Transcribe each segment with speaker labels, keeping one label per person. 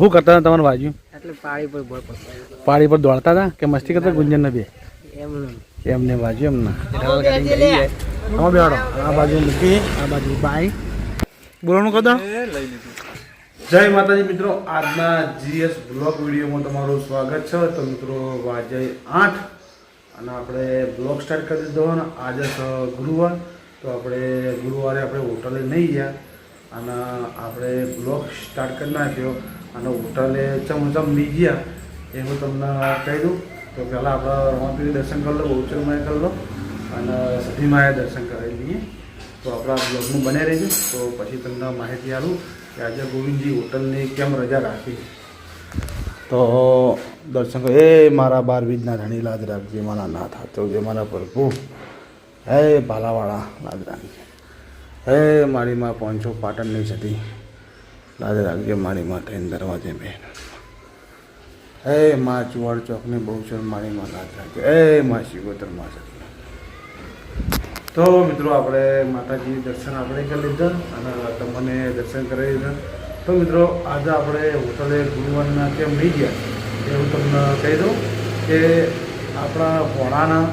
Speaker 1: શું કરતા હતા તમારું બાજુ?
Speaker 2: એટલે પાડી
Speaker 1: પર દોડતા હતા કે મસ્તી કરતા? ગુંજન ને બે એમને બાજુ એમના બેડો આ બાજુ મૂકી આ બાજુ બાઈ બોલવાનું કહો. જય માતાજી મિત્રો, આજના જીએસ બ્લોગ વિડીયોમાં તમારું સ્વાગત છે. તો મિત્રો વાજે 8 અને આપણે બ્લોગ સ્ટાર્ટ કરી દીધો ને. આજે ગુરુવાર, તો આપણે ગુરુવારે આપણે હોટલે નહીં ગયા અને આપણે બ્લોગ સ્ટાર્ટ કરી નાખ્યો. અને હોટલે ચમચમ નહીં ગયા એ હું તમને કહી દઉં. તો પહેલાં આપણે રમાપીરી દર્શન કરી લો, બહુચરમાએ કરી લો અને સતીમાએ દર્શન કરી લઈએ. તો આપણા બ્લોગનું બને રહેજો. તો પછી તમને માહિતી આપું કે આજે ગોવિંદજી હોટલની કેમ રજા રાખી. તો દર્શન એ મારા 12 બીજના ધણી લાજ રાખજે, મારા ના થતો જે મારા પ્રભુ. હે ભાલાવાળા લાજ રાખજે. હે મારી માં 500 પાટણ નહીં છતી લાજ રાખજે. મારી માં 3 દરવાજે બેન. હે માં ચુવાડ ચોકની બહુચર મારી માં લાજ રાખજે. હે માં શિવોતર માં છતી. તો મિત્રો આપણે માતાજી દર્શન આપણે કરી લીધા અને તમને દર્શન કરી દીધા. તો મિત્રો આજે આપણે હોટલે ગુરુવારના કેમ નહીં ગયા એ હું તમને કહી દઉં કે આપણા ભોળાના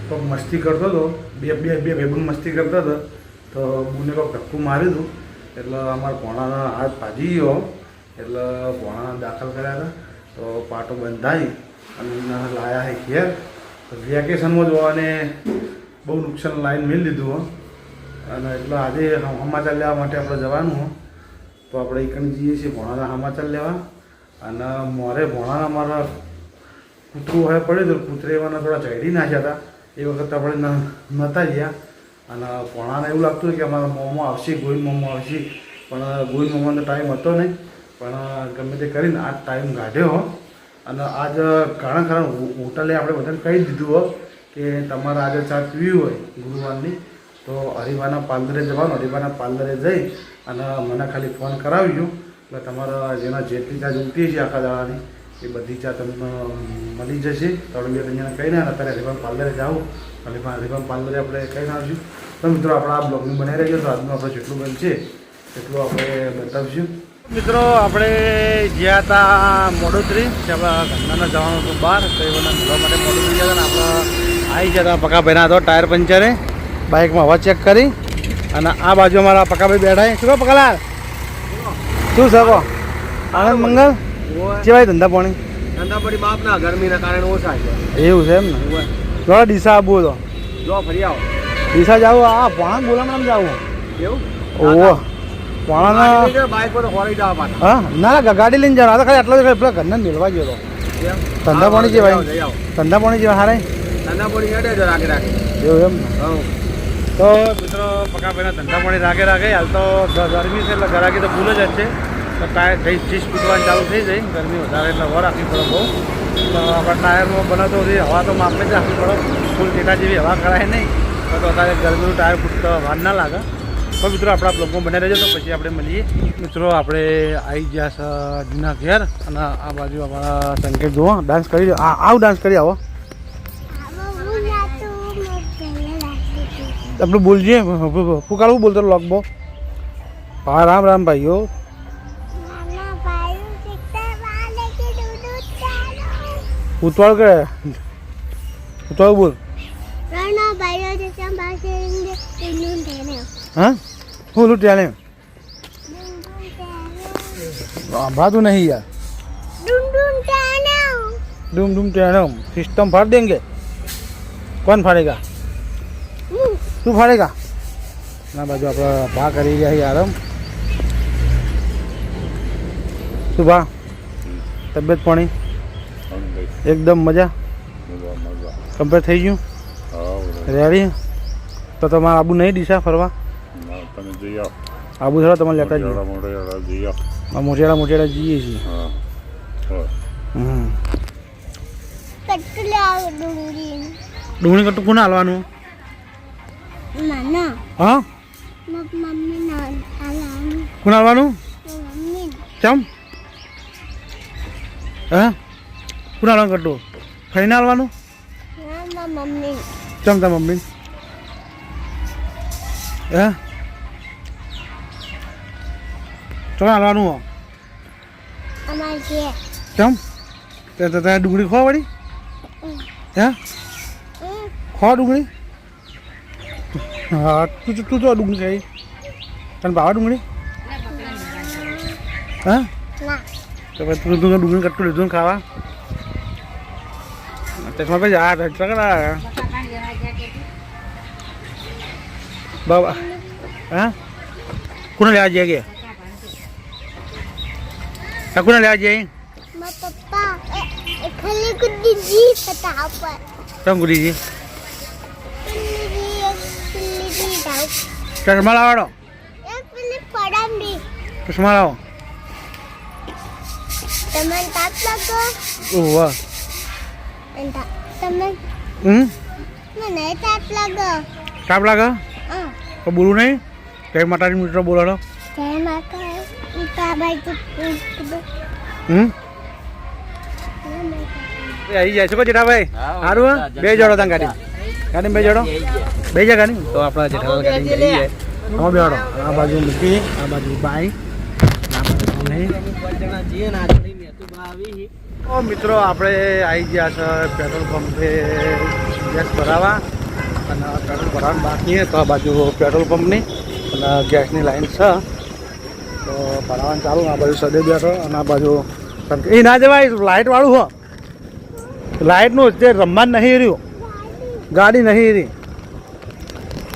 Speaker 1: તો મસ્તી કરતો હતો, બે ભાઈબંધ મસ્તી કરતા હતા. તો બુને કોઈ ધક્કું માર્યું હતું એટલે અમારા ભોળાના હાથ ભાજી ગયો એટલે ભોળાના દાખલ કર્યા હતા. તો પાટો બંધાઈ અને લાયા છે ઘેર. તો વેકેશનમાં જોવાને બહુ નુકસાન લાઈન મેળ લીધું હો. અને એટલે આજે સમાચાર લેવા માટે આપણે જવાનું હો. તો આપણે એકણ જઈએ છીએ ભોણાના સમાચાર લેવા. અને મોરે ભોણાના મારા કૂતરું હોય પડ્યું તો કૂતરે એવાના થોડા ચડી નાખ્યા હતા. એ વખત આપણે નહોતા ગયા. અને ભોણાને એવું લાગતું કે અમારા મોંમાં આવશે, ગોવિંદ મોંમાં આવશે, પણ ગોવિંદ મોંમાંનો ટાઈમ હતો નહીં. પણ ગમે તે કરીને આ ટાઈમ કાઢ્યો હો. અને આજ ઘણા હોટલે આપણે બધાને કહી દીધું હો કે તમારે આજે ચા પીવી હોય ગુરુવારની તો હરિભાના પાર્લરે જવાનું. હરિભાના પાર્લરે જઈ અને મને ખાલી ફોન કરાવજો એટલે તમારા જેના જેટલી ચા જોઈતી છે આખા દાડાની એ બધી ચા તમને મળી જશે. તો આપણે અહીંયા કહીને અત્યારે હરિભાન પાર્લરે જાઓ. હરિભાન પાર્લરે આપણે કહીને આવશું. તો મિત્રો આપણા આ બ્લોગનું બનાવી રહેજો. તો આજનું આપણે જેટલું બનશે એટલું આપણે બતાવીશું. મિત્રો આપણે ગયા હતા મોડોત્રી, કે આપણા ગંગાના જવાનું હતું બહાર. તો એ બધા મળવા માટે મોડોત્રી ગયા હતા ને આપણે આવી ગયા હતા. પકાભાઈના હતો ટાયર પંચરે, બાઇકમાં હવા ચેક કરી. અને આ બાજુ અમારા પકાભાઈ બેઠા. શું કહો પકાલાલ, શું શકો આનંદ મંગલ કેવાય ધંધા પાણી?
Speaker 2: ધંધા પાણી બાપના ગરમીના કારણે ઓછા છે.
Speaker 1: એવું છે એમ ને? થોડા ડીસા આવવું તો
Speaker 2: જો ફરી આવો.
Speaker 1: ડીસા જાવ? આ ભણા બોલામાં જવું
Speaker 2: એવું?
Speaker 1: ઓહો ભણાના
Speaker 2: બાઇક પર હોરી જવા પાછા.
Speaker 1: હા ના ગાડી લઈને જવાનું. આ તો ખાલી આટલો પેલા ઘરના મેળવા ગયો હતો. ધંધા પાણી છે ભાઈ? ધંધા પાણી છે હારે?
Speaker 2: ધંધા પાણી હેડે છે રાખે રાખે.
Speaker 1: એવું એમ ને? તો મિત્રો પકાભાઈના ધંધા પાણી રાખે. હાલ તો ગરમી છે એટલે ઘરાકી તો ફૂલ જ છે. તો ટાયર 30 ફૂટવાનું ચાલુ થઈ જાય. ગરમી વધારે એટલે હવા રાખવી પડે બહુ. તો આપણા ટાયરમાં બનાવતો હતી હવા તો માપને જ રાખવી પડે. ફૂલ ટેટા જેવી હવા કરાય નહીં તો અત્યારે ગરમીનું ટાયર ફૂટતો વાર ના લાગે. તો મિત્રો આપણા બ્લોગમાં બને રહેજો. તો પછી આપણે મળીએ. મિત્રો આપણે આવી ગયા છે જૂના ઘેર. અને આ બાજુ અમારા સંકેત જુઓ ડાન્સ કરી આવું ડાન્સ કરી આવો. આપણું બોલજે ફૂકાળવું બોલતો લોગબો. હા રામ રામ ભાઈઓ. ઉતવાળ કે ઉતવાળ બોલ. હા હું લૂંટ્યા ને ભાતું નહીં યાર. डूम डूम टेढ़म सिस्टम फाड़ देंगे. कौन फाड़ेगा? तू फाड़ेगा ना? बाजू આપણે ભા કરી ગયા આરામ. શું ભા તબિયત પાણી એકદમ મજા? કમ્પ્લીટ થઈ ગયું? રેડી? તો તમારે આબુ નહીં ડીસા ફરવા? આબુ થોડા તમારે લેતા જઈએ. મોટેડા જઈએ છીએ. ડુંગળી કટું કોને હાલવાનું? હા કોને હાલવાનું? ચમ હે કોને હાલવાનું કટું? ખાઈને હાલવાનું? ચમ તા મમ્મી હે ચોને હાલવાનું? કેમ ત્યાં ડુંગળી ખો વળી હે ખો ડુંગળી હા તું તો ડુંગળી ખાઈ તને ભાવે ડુંગળી હા તો પછી તું ડુંગળી કટું લીધું ખાવા ચશ્મા પછી આ કરા બાબા હા કોને લેવા જઈએ કે કોને લેવા જઈએ કેમ ગુડીજી ચશ્મા લાવાડો ચશ્મા લાવો ઓહ તાપ લાગે તો બોલું નહીં જય માતાજી મિત્રો બોલાડો આવી જાય શું કહો જેઠાભાઈ સારું બે જોડો તમે ગાડી બે જોડો બે જા ગાડી તો આપણા જેઠાલાલ ગાડી જઈ જાય આમાં બેડો આ બાજુ મૂકી આ બાજુ બાઈ તો મિત્રો આપણે આવી ગયા છે પેટ્રોલ પંપે ગેસ ભરાવા અને પેટ્રોલ ભરવાનું બાકી તો આ બાજુ પેટ્રોલ પંપની અને ગેસની લાઈન છે તો ભરાવાનું ચાલુ આ બાજુ સદે બેઠો અને આ બાજુ એ ના જવાય લાઇટવાળું હો લાઇટનું જે રમવાનું નહીં રહ્યું ગાડી નહીં રહી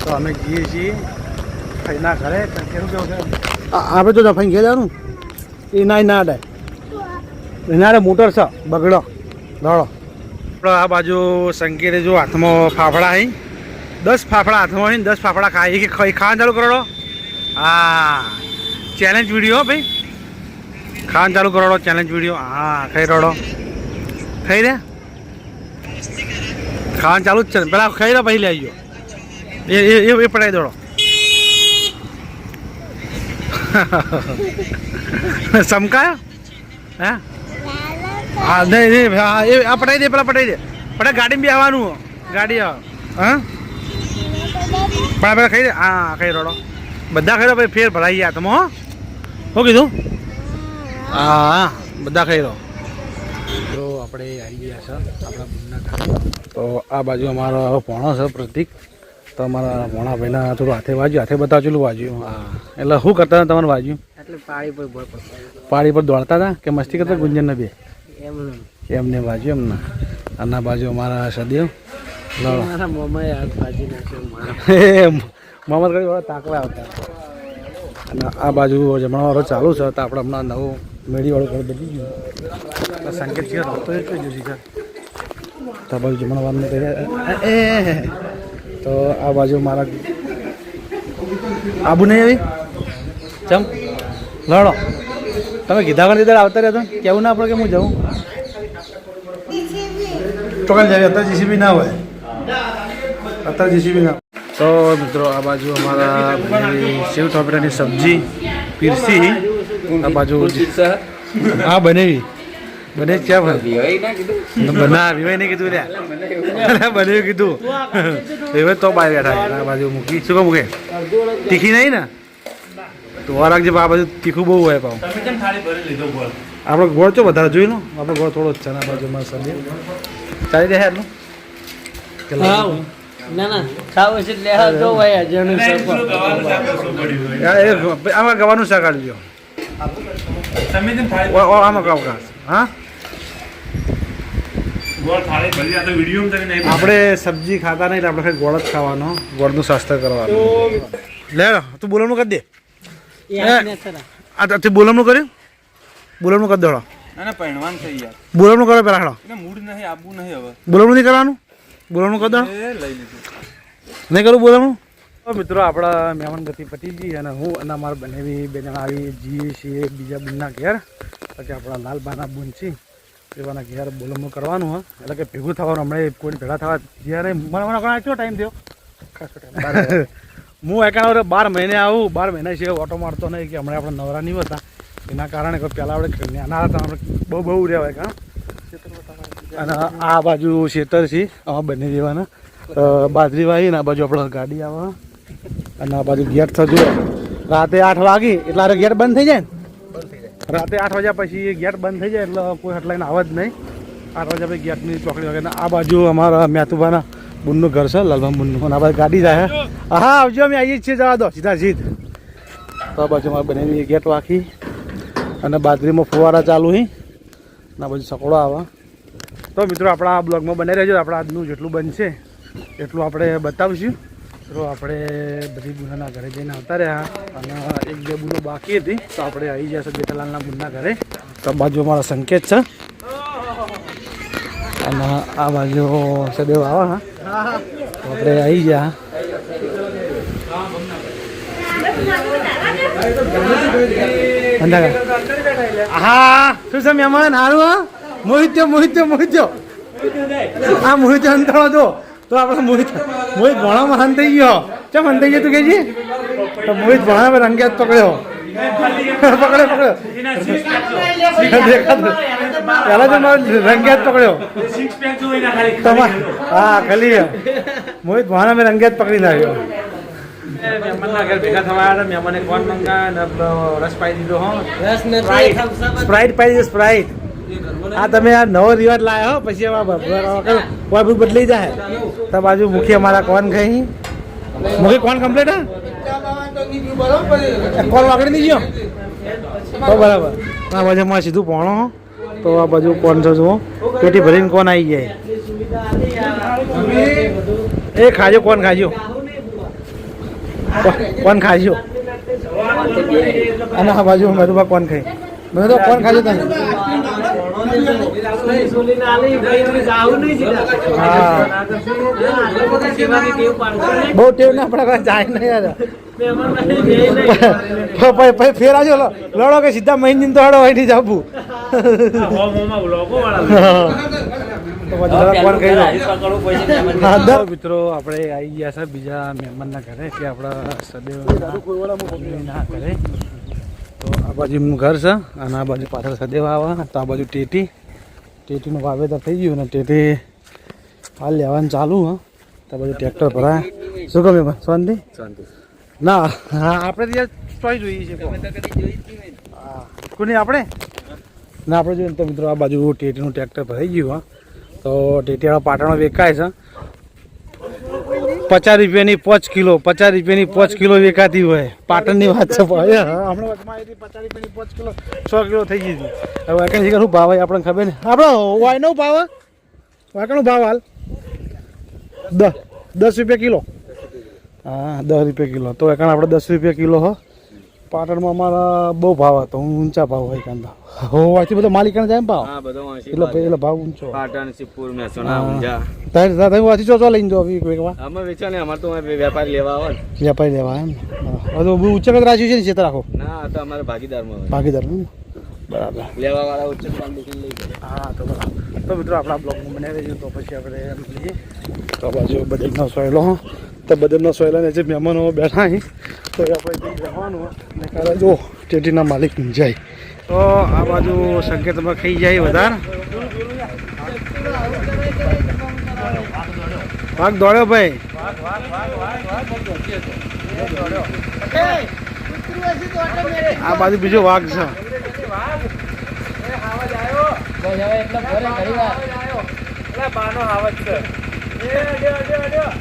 Speaker 1: તો અમે જઈએ છીએ ફઈના ઘરે કેવું કેવું આપણે તો ફઈ ઘેર જવાનું એ ના અડાય એના મોટર છે બગડો દોડો આ બાજુ સંકેતે જો હાથમાં ફાફડા અહીં 10 ફાફડા હાથમાં હોય ને 10 ફાફડા ખાઈ કે ખાવાનું ચાલુ કરો હા ચેલેન્જ વિડીયો ભાઈ ખાવાનું ચાલુ કરો ચેલેન્જ વિડીયો હા ખાઈ રડો ખાઈ રે ખાવાનું ચાલુ જ છે ને પેલા ખાઈ રહ્યા પછી લઈ ગયો એ પડાવી દોડો સમકાયો હે હા નહીં હા એ આ પટાઈ દે પેલા પટાઈ દે પટા ગાડીમાં બી આવવાનું ગાડી હા પણ પેલા ખાઈ દે હા ખાઈ રડો બધા ખાઈ પછી ફેર ભરાઈ ગયા તમે હો શું કીધું હા બધા ખાઈ રહો તો આપણે આવી ગયા છે આપણા બુનના ઘરે તો આ બાજુ અમારો ભોણો છે પ્રતિક તો અમારા ભોણા ભાઈના થોડું હાથે વાજ્યું હાથે બતાવચેલું વાજ્યું હા એટલે શું કરતા હતા તમારે વાજ્યું એટલે પાડી પર દોડતા હતા કે મસ્તી કરતા ગુંજનને બે એમને વાજ્યું એમને અને આ બાજુ અમારા સદેવ મોહમ્મદ કરી તાકવા આવતા અને આ બાજુ જમણવાળો ચાલુ છે તો આપણે હમણાં નવું મેળીવાળું ઘર બની ગયું સંકેત છે તો એટલું જ છે તો આ બાજુ જમણવારને એ તો આ બાજુ મારા આબુ નહીં આવી ચમ લડો તમે કીધા પણ દીધા આવતા રહેતો કેવું ના પડે કે હું જાઉં ચોકન જાય અત્યારે જીસીબી ના હોય અત્યારે જીસીબી ના તો મિત્રો આ બાજુ અમારા સેવ ટોપેટાની સબ્જી પીરસી આ બાજુ હા બનેવી બને ક્યાં બના વિવાય નહીં કીધું લ્યા બને કીધું હવે તો બહાર બેઠા આ બાજુ મૂકી શું મૂકે તીખી નહીં ને તો રાખજે આ બાજુ તીખું બહુ હોય પાઉં આપણો ગોળ તો વધારે જોઈ લો આપણો ગોળ થોડો જ છે આ બાજુ મસ્ત ચાલી રહ્યા એટલું આમાં ગવાનું શાક આલજો આમાં ગાવ ઘાસ હા આપણે સબ્જી ખાતા નહીં એટલે આપણે ગોળ જ ખાવાનો ગોળનું શાસ્ત્ર કરવાનું લે તું બોલવાનું કરી દે તું બોલવાનું કર્યું બોલવાનું કરી દોડો બોલવાનું કરો પેલા હાડો બોલવાનું નહીં કરવાનું બોલવાનું કરી દો નહીં કરું બોલવાનું મિત્રો આપણા મહેમાન ગતિ પતિજી અને હું અને અમારા બનેવી બે જણા આવી જઈએ છીએ બીજા બુનના ઘેર પછી આપણા લાલબાના બુન છે એવાના ઘેર બોલવાનું કરવાનું હોય એટલે કે ભેગું થવાનું હમણાં કોઈ ભેગા થવા જ્યારે મને કેટલો ટાઈમ થયો ખાસો ટાઈમ હું એકાણા 12 મહિને આવું 12 મહિના સિવાય ઓટો મારતો નહીં કે હમણાં આપણે નવરા નહીં હતા એના કારણે પહેલાં આપણે નાના હતા આપણે બહુ રહેવાય કાં અને આ બાજુ ખેતર છે આમાં બંને જેવાના બાજરી વાવી ને આ બાજુ આપણે ગાડી આવે અને આ બાજુ ગેટ થતું રાતે 8 વાગી એટલે ગેટ બંધ થઈ જાય ને રાતે 8 વાગ્યા પછી ગેટ બંધ થઈ જાય એટલે કોઈ હટલાઈને આવે જ નહીં. 8 વાગ્યા પછી ગેટની ચોકડી વગેરે. આ બાજુ અમારા મેતુભાના બુનનું ઘર છે, લાલભાઈ બુનનું. અને આ બાજુ ગાડી જાય. હા આવજો, અમે આવીએ છીએ, જવા દો સીધા સીધ. તો આ બાજુ અમારે બનેલી ગેટ વાંખી અને બાજરીમાં ફુવારા ચાલુ હી. આ બાજુ સકોડો આવે. તો મિત્રો આપણા બ્લોગમાં બનાવી રહેજો. આપણે આજનું જેટલું બનશે એટલું આપણે બતાવીશું. તો આપણે બધી બુનાના ઘરે જઈને આવતા રહ્યા અને 1-2 બુનો બાકી હતી તો આપણે આવી જશે જેઠાલાલના બુનના ઘરે. તો બાજુ અમારા સંકેત છે અને આ બાજુ સદેવ આવે. હા તો આપણે આવી ગયા. હા શું છે મહેમાન? સારું. હા મોહિત હા મોહિત અંતરો તો આપણે મોહિત ભણામાં હન થઈ ગયો. ચમ હન થઈ ગયો તું કહેજી? તો મોહિત ભણામાં રંગિયાત પકડ્યો. પકડ્યો પહેલા તો મારો રંગિયાત પકડ્યો. હા ખાલી મોહિત ભણામાં રંગિયાત પકડી નાખ્યો. મહેમાનના ઘર ભેગા થવા મહેમાને કોણ મંગા રસ પાઈ દીધો. હો સ્પ્રાઇટ પાઈ દીધો. સ્પ્રાઇટ. આ તમે આ નવો રિવાજ લાવ્યો હો. પછી કોઈ બદલાઈ જાય. તો બાજુ મુખી અમારા કોણ ખાઈ મુખી કોણ કમ્પ્લીટ. હા કોણ વાગડી નહીં ગયો તો બરાબર. આ બાજુ માં સીધું પોણો. તો આ બાજુ કોણ છે જુઓ પેટી ભરીને કોણ આવી જાય. એ ખાજો કોણ ખાજો કોણ ખાજો. અને આ બાજુ મધુબા કોણ ખાઈ મેં તો કોણ ખાજો તમે? બહુ ટેવ ના પડે જાય નહીં. ફેર આવજો લડો કે સીધા મહિને તો હડો અહીંથી જાવું. મિત્રો આપણે આવી ગયા છે બીજા મહેમાનના ઘરે કે આપણા સદેવના ઘરે. તો આ બાજુ એમનું ઘર છે અને આ બાજુ પાછળ સદેવ આવે. તો આ બાજુ ટેટીનું વાવેતર થઈ ગયું ને ટેટી હાલ લેવાનું ચાલુ. હા તો આ બાજુ ટ્રેક્ટર ભરાય. શું ગમે શાંતિ ના? હા આપણે ત્યાં ચોઈ જોઈએ છે. હા કોની આપણે ના આપણે જોઈએ તો મિત્રો આ બાજુ ટેટીનું ટ્રેક્ટર ભરાઈ ગયું. હા તો ટેટીવાળા પાટણો વેચાય છે 50 રૂપિયાની 5 કિલો. 50 રૂપિયાની 5 કિલો વેચાતી હોય. પાટણની વાત છે. હમણાં વચમાં 50 રૂપિયાની 5 કિલો 100 કિલો થઈ ગઈ હતી. હવે વાંકણ શું ભાવ હોય આપણને ખબર નહીં. આપણે વાયનો ભાવ વાંકણનો ભાવ હાલ 10 રૂપિયા કિલો. હા 10 રૂપિયા કિલો. તો વાંકણ આપણે 10 રૂપિયા કિલો. હો પાટણમાં અમારા બહુ ભાવ હતો. ઊંચા ભાવ હોય કાંદા. હોવાથી બધો માલિકાને જાય ભાવ. એટલે ભાવ ઊંચો. પાટણ સિદ્ધપુર મહેસાણા ઊંઝા તમે વાંચી ચો લઈને જો અમે વેચા ને અમારે તો વેપારી લેવા આવે. વેપારી લેવા એમ. હવે ઉચ્ચ કદ રાખ્યું છે ને ચેત રાખો. ના તો અમારે ભાગીદાર બરાબર લેવા વાળા ઉચ્ચ લઈ. હા તો બરાબર. તો મિત્રો આપણા બ્લોગમાં બનાવી દેજો. તો પછી આપણે લઈએ. તો બાજુ બદલનો સોયલો. તો બદલનો સોયલા ને જે મહેમાનો બેઠા અહીં તો એ આપણે જવાનું ને કાલે જો ટેટીના માલિક જાય. તો આ બાજુ સંકેતમાં ખાઈ જાય વધારે. વાઘ દોડ્યો ભાઈ. આ બાજુ બીજો વાઘ છે.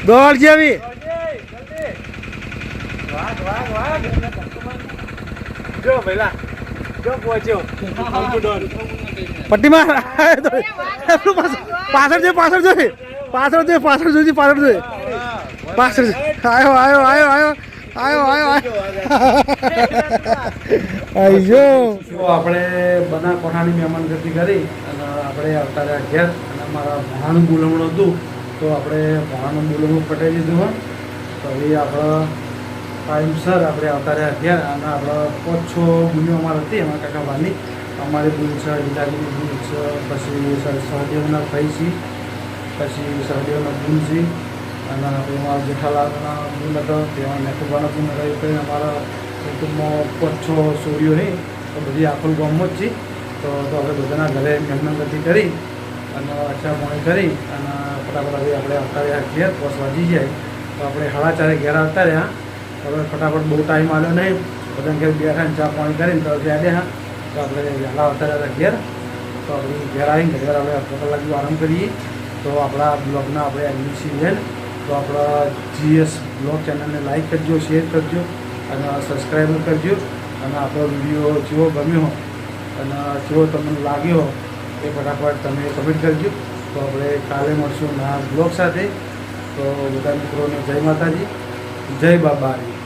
Speaker 1: દોડ જેવી પટ્ટીમાં પાછળ જોઈ આપણે બના કોઠાની મહેમાન ગતિ કરી અને આપણે આવતા રહ્યા ઘેર. અને અમારા ભણાનું બોલવણું હતું તો આપણે ભણાનું બોલવણું પટાવી દીધું હોય. તો એ આપણા ટાઈમસર આપણે આવતા રહ્યા ઘેર. અને આપણે 5-6 ગુણીઓ અમારે હતી અમારા કાકાબાની. અમારી બુન છે, લીલાજીની બુન છે, પછી સહદેવના ભાઈ છે, પછી સહદેવના બુન છે, અને અમારા જેઠાલાલના બુન હતો તેમાં મેકુબાના બુન રહી. અમારા કુટુંબમાં 5-6 છોડીઓ નહીં તો બધી આખું ગામમાં જ છે. તો આપણે બધાના ઘરે મહેમાનગતિ કરી અને અચ્છા પાણી કરી અને ફટાફટ આપણે આવતા રહ્યા ઘેર. 5 વાગી જાય તો આપણે 4:30 ઘેર આવતા રહ્યા. હવે ફટાફટ બહુ ટાઈમ આવ્યો નહીં. બધાને ઘેર બેઠા ચા પાણી કરીને તો ત્યાં હા તો તો આપણે વહેલા આવતા હતા ઘેર, તો આપણે ઘેર આવીને ઘણી વાર આપણે અડધો કલાક જેવો આરામ કરીએ. તો આપણા બ્લોગના આપણે એનબીસી વેલ, તો આપણા GS બ્લોગ ચેનલને લાઈક કરજો, શેર કરજો અને સબસ્ક્રાઈબ કરજો. અને આપણો વિડીયો જેવો ગમ્યો હોય અને જેવો તમને લાગ્યો એ ફટાફટ તમે કમેન્ટ કરજો. તો આપણે કાલે મળશું નવા બ્લોગ સાથે. તો બધા મિત્રોને જય માતાજી, જય બાબારી.